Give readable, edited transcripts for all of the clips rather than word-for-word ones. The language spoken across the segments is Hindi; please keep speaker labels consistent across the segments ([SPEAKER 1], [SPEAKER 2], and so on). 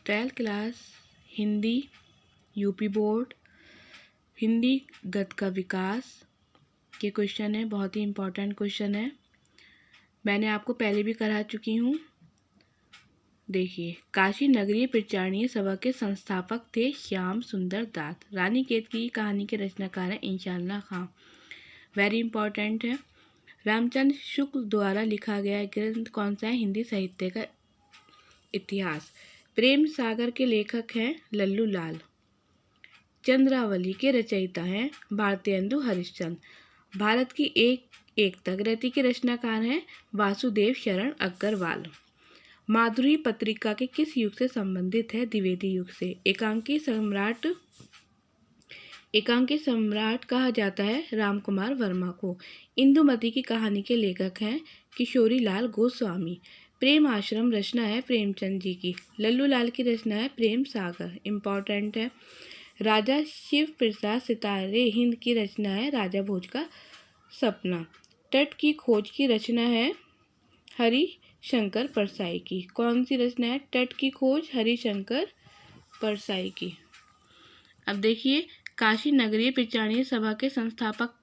[SPEAKER 1] 12th class Hindi UP board Hindi गद्य का विकास के क्वेश्चन है। बहुत ही इम्पोर्टेंट क्वेश्चन है, मैंने आपको पहले भी करा चुकी हूँ। देखिए, काशी नगरीय प्रचारणीय सभा के संस्थापक थे श्याम सुंदर दास। रानीखेत की कहानी के रचनाकार हैं इंशाअल्लाह खां। वेरी इंपॉर्टेंट है। रामचंद्र शुक्ल द्वारा लिखा गया ग्रंथ कौन सा है? हिंदी साहित्य का इतिहास। प्रेम सागर के लेखक हैं लल्लू लाल। चंद्रावली के रचयिता हैं भारतेंदु हरिश्चंद्र। भारत की एकता गृति के रचनाकार हैं वासुदेव शरण अग्रवाल। माधुरी पत्रिका के किस युग से संबंधित है? द्विवेदी युग से। एकांकी सम्राट कहा जाता है रामकुमार वर्मा को। इंदुमती की कहानी के लेखक हैं किशोरी लाल गोस्वामी। प्रेम आश्रम रचना है प्रेमचंद जी की। लल्लू लाल की रचना है प्रेम सागर। इम्पॉर्टेंट है। राजा शिव प्रसाद सितारे हिंद की रचना है राजा भोज का सपना। तट की खोज की रचना है हरिशंकर परसाई की। कौन सी रचना है? तट की खोज हरिशंकर परसाई की। अब देखिए, काशी नगरीय प्रचारणीय सभा के संस्थापक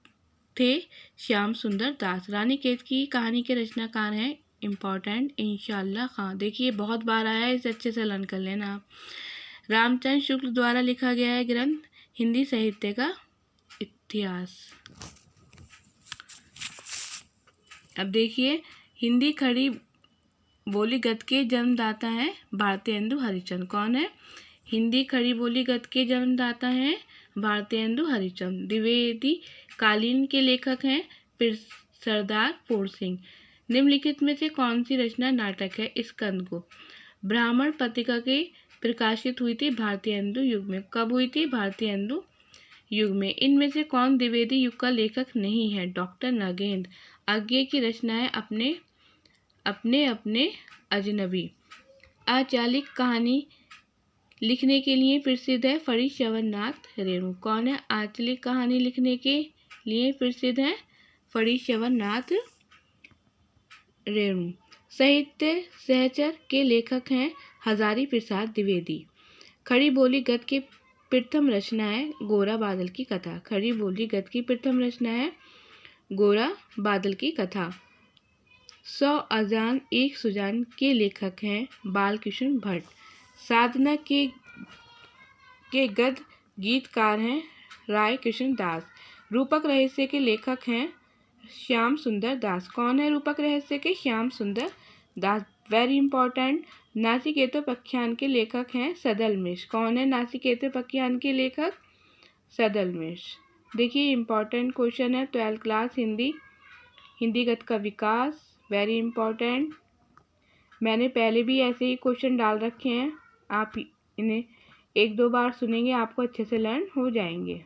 [SPEAKER 1] थे श्याम सुंदर दास। रानीखेत की कहानी के रचनाकार हैं इम्पॉर्टेंट इंशाअल्लाह खां। देखिए, बहुत बार आया है, इसे अच्छे से लर्न कर लेना आप। रामचंद्र शुक्ल द्वारा लिखा गया है ग्रंथ हिंदी साहित्य का इतिहास। अब देखिए, हिंदी खड़ी बोली गद्य के जन्मदाता हैं भारतेंदु हरिश्चंद्र। कौन है? हिंदी खड़ी बोली गद्य के जन्मदाता हैं भारतेंदु हरिश्चंद्र। द्विवेदी कालीन के लेखक हैं सरदार पोर सिंह। निम्नलिखित में से कौन सी रचना नाटक है? स्कंदगुप्त। ब्राह्मण पत्रिका के प्रकाशित हुई थी भारतेंदु युग में। कब हुई थी? भारतेंदु युग में। इनमें से कौन द्विवेदी युग का लेखक नहीं है? डॉक्टर नगेंद्र। आगे की रचना है अपने अजनबी। अचालिक कहानी लिखने के लिए प्रसिद्ध है फणि च्यवननाथ रेणु। कौन है? आंचलिक कहानी लिखने के लिए प्रसिद्ध है फणि च्यवननाथ रेणु। साहित्य सहचर के लेखक हैं हजारी प्रसाद द्विवेदी। खड़ी बोली गद्य की प्रथम रचना है गोरा बादल की कथा। खड़ी बोली गद्य की प्रथम रचना है गोरा बादल की कथा। 100 अजान एक सुजान के लेखक हैं बालकृष्ण भट्ट। साधना के गद्य गीतकार हैं राय कृष्ण दास। रूपक रहस्य के लेखक हैं श्याम सुंदर दास। कौन है रूपक रहस्य के? श्याम सुंदर दास। Very important. नाचिकेतोपाख्यान के लेखक हैं सदल मिश्र। कौन है नाचिकेतोपाख्यान के लेखक? सदल मिश्र। देखिए, इंपॉर्टेंट क्वेश्चन है 12th क्लास हिंदी गद्य का विकास। Very important. मैंने पहले भी ऐसे ही क्वेश्चन डाल रखे हैं, आप इन्हें 1-2 बार सुनेंगे, आपको अच्छे से लर्न हो जाएंगे।